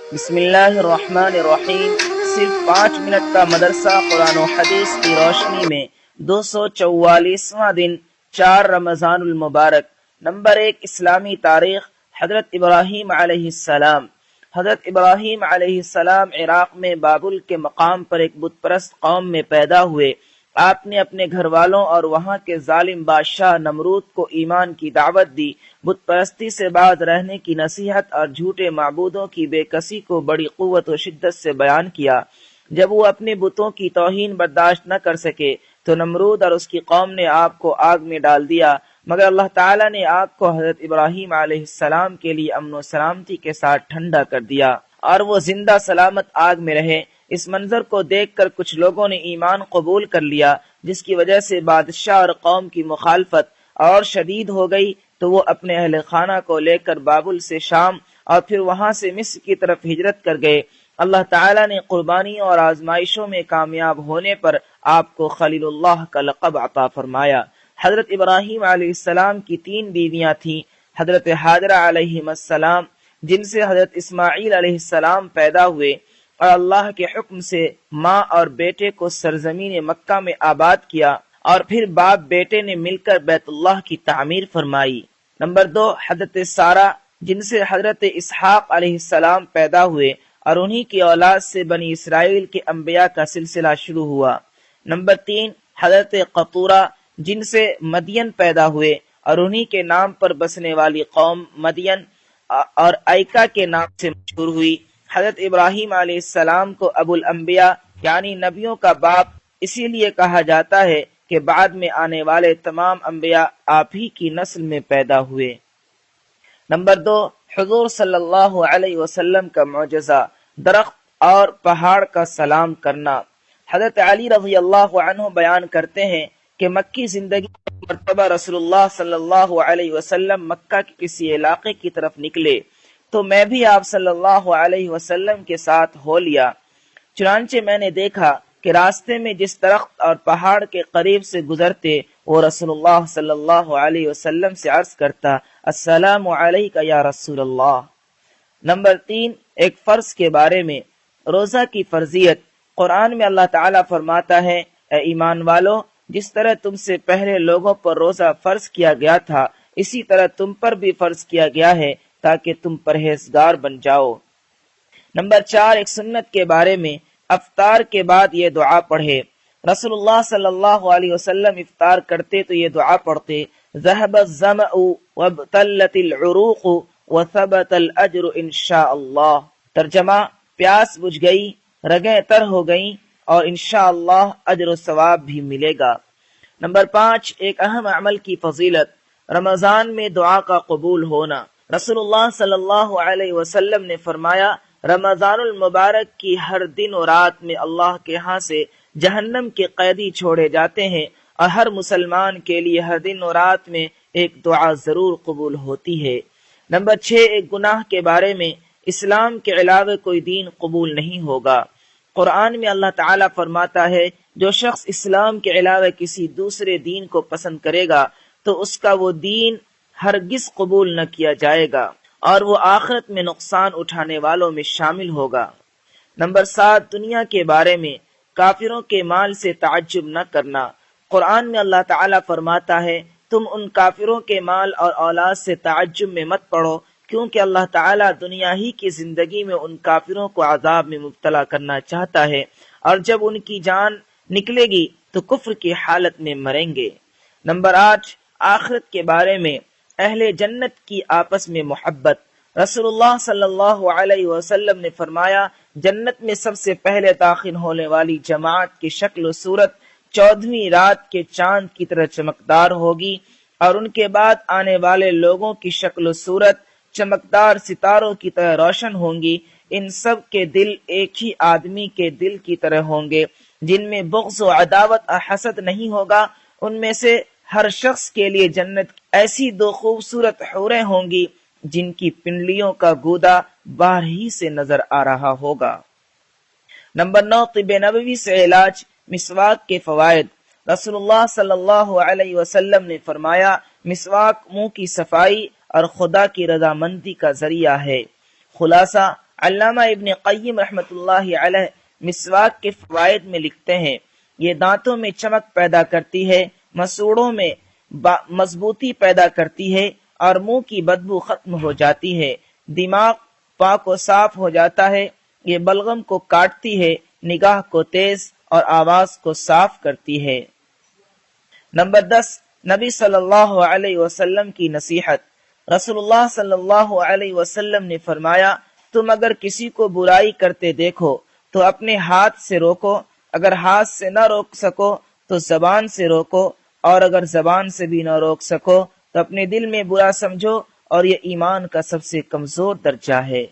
بسم اللہ الرحمن الرحیم۔ صرف 5 منٹ کا مدرسہ قرآن و حدیث کی روشنی میں 244واں دن 4 رمضان المبارک۔ نمبر 1، اسلامی تاریخ۔ حضرت ابراہیم علیہ السلام۔ حضرت ابراہیم علیہ السلام عراق میں بابل کے مقام پر ایک بت پرست قوم میں پیدا ہوئے۔ آپ نے اپنے گھر والوں اور وہاں کے ظالم بادشاہ نمرود کو ایمان کی دعوت دی، بت پرستی سے باز رہنے کی نصیحت اور جھوٹے معبودوں کی بے کسی کو بڑی قوت و شدت سے بیان کیا۔ جب وہ اپنے بتوں کی توہین برداشت نہ کر سکے تو نمرود اور اس کی قوم نے آپ کو آگ میں ڈال دیا، مگر اللہ تعالیٰ نے آگ کو حضرت ابراہیم علیہ السلام کے لیے امن و سلامتی کے ساتھ ٹھنڈا کر دیا اور وہ زندہ سلامت آگ میں رہے۔ اس منظر کو دیکھ کر کچھ لوگوں نے ایمان قبول کر لیا، جس کی وجہ سے بادشاہ اور قوم کی مخالفت اور شدید ہو گئی، تو وہ اپنے اہل خانہ کو لے کر بابل سے شام اور پھر وہاں سے مصر کی طرف ہجرت کر گئے۔ اللہ تعالیٰ نے قربانیوں اور آزمائشوں میں کامیاب ہونے پر آپ کو خلیل اللہ کا لقب عطا فرمایا۔ حضرت ابراہیم علیہ السلام کی 3 بیویاں تھیں، حضرت حاجرہ علیہ السلام، جن سے حضرت اسماعیل علیہ السلام پیدا ہوئے، اور اللہ کے حکم سے ماں اور بیٹے کو سرزمین مکہ میں آباد کیا، اور پھر باپ بیٹے نے مل کر بیت اللہ کی تعمیر فرمائی۔ نمبر 2، حضرت سارہ، جن سے حضرت اسحاق علیہ السلام پیدا ہوئے اور انہی کی اولاد سے بنی اسرائیل کے انبیاء کا سلسلہ شروع ہوا۔ نمبر 3، حضرت قطورہ، جن سے مدین پیدا ہوئے اور انہی کے نام پر بسنے والی قوم مدین اور ایکا کے نام سے مشہور ہوئی۔ حضرت ابراہیم علیہ السلام کو ابو الانبیاء یعنی نبیوں کا باپ اسی لیے کہا جاتا ہے کہ بعد میں آنے والے تمام انبیاء آپ ہی کی نسل میں پیدا ہوئے۔ نمبر 2، حضور صلی اللہ علیہ وسلم کا معجزہ، درخت اور پہاڑ کا سلام کرنا۔ حضرت علی رضی اللہ عنہ بیان کرتے ہیں کہ مکی زندگی میں مرتبہ رسول اللہ صلی اللہ علیہ وسلم مکہ کے کسی علاقے کی طرف نکلے تو میں بھی آپ صلی اللہ علیہ وسلم کے ساتھ ہو لیا۔ چنانچہ میں نے دیکھا کہ راستے میں جس درخت اور پہاڑ کے قریب سے گزرتے وہ رسول اللہ صلی اللہ علیہ وسلم سے عرض کرتا، السلام علیکہ یا رسول اللہ۔ نمبر 3، ایک فرض کے بارے میں، روزہ کی فرضیت۔ قرآن میں اللہ تعالیٰ فرماتا ہے، اے ایمان والو، جس طرح تم سے پہلے لوگوں پر روزہ فرض کیا گیا تھا اسی طرح تم پر بھی فرض کیا گیا ہے تاکہ تم پرہیزگار بن جاؤ۔ نمبر 4، ایک سنت کے بارے میں، افطار کے بعد یہ دعا پڑھے۔ رسول اللہ صلی اللہ علیہ وسلم افطار کرتے تو یہ دعا پڑھتے، ذهب الظمأ وابتلت العروق وثبت الاجر انشاء اللہ۔ ترجمہ، پیاس بجھ گئی، رگیں تر ہو گئیں اور انشاءاللہ اجر و ثواب بھی ملے گا۔ نمبر 5، ایک اہم عمل کی فضیلت، رمضان میں دعا کا قبول ہونا۔ رسول اللہ صلی اللہ علیہ وسلم نے فرمایا، رمضان المبارک کی ہر دن و رات میں اللہ کے ہاں سے جہنم کے قیدی چھوڑے جاتے ہیں اور ہر مسلمان کے لیے ہر دن و رات میں ایک دعا ضرور قبول ہوتی ہے۔ نمبر 6، ایک گناہ کے بارے میں، اسلام کے علاوہ کوئی دین قبول نہیں ہوگا۔ قرآن میں اللہ تعالیٰ فرماتا ہے، جو شخص اسلام کے علاوہ کسی دوسرے دین کو پسند کرے گا تو اس کا وہ دین ہرگز قبول نہ کیا جائے گا اور وہ آخرت میں نقصان اٹھانے والوں میں شامل ہوگا۔ نمبر 7، دنیا کے بارے میں، کافروں کے مال سے تعجب نہ کرنا۔ قرآن میں اللہ تعالیٰ فرماتا ہے، تم ان کافروں کے مال اور اولاد سے تعجب میں مت پڑو، کیونکہ اللہ تعالیٰ دنیا ہی کی زندگی میں ان کافروں کو عذاب میں مبتلا کرنا چاہتا ہے، اور جب ان کی جان نکلے گی تو کفر کی حالت میں مریں گے۔ نمبر 8، آخرت کے بارے میں، اہل جنت کی آپس میں محبت۔ رسول اللہ صلی اللہ علیہ وسلم نے فرمایا، جنت میں سب سے پہلے داخل ہونے والی جماعت کی شکل و صورت 14ویں رات کے چاند کی طرح چمکدار ہوگی، اور ان کے بعد آنے والے لوگوں کی شکل و صورت چمکدار ستاروں کی طرح روشن ہوں گی۔ ان سب کے دل ایک ہی آدمی کے دل کی طرح ہوں گے، جن میں بغض و عداوت اور حسد نہیں ہوگا۔ ان میں سے ہر شخص کے لیے جنت ایسی 2 خوبصورت حوریں ہوں گی جن کی پنڈلیوں کا گودا باہر ہی سے نظر آ رہا ہوگا۔ نمبر 9، طب نبوی سے علاج، مسواک کے فوائد۔ رسول اللہ صلی اللہ علیہ وسلم نے فرمایا، مسواک منہ کی صفائی اور خدا کی رضامندی کا ذریعہ ہے۔ خلاصہ، علامہ ابن قیم رحمۃ اللہ علیہ مسواک کے فوائد میں لکھتے ہیں، یہ دانتوں میں چمک پیدا کرتی ہے، مسوڑوں میں مضبوطی پیدا کرتی ہے اور منہ کی بدبو ختم ہو جاتی ہے، دماغ پاک و صاف ہو جاتا ہے، یہ بلغم کو کاٹتی ہے، نگاہ کو تیز اور آواز کو صاف کرتی ہے۔ نمبر 10، نبی صلی اللہ علیہ وسلم کی نصیحت۔ رسول اللہ صلی اللہ علیہ وسلم نے فرمایا، تم اگر کسی کو برائی کرتے دیکھو تو اپنے ہاتھ سے روکو، اگر ہاتھ سے نہ روک سکو تو زبان سے روکو، اور اگر زبان سے بھی نہ روک سکو تو اپنے دل میں برا سمجھو، اور یہ ایمان کا سب سے کمزور درجہ ہے۔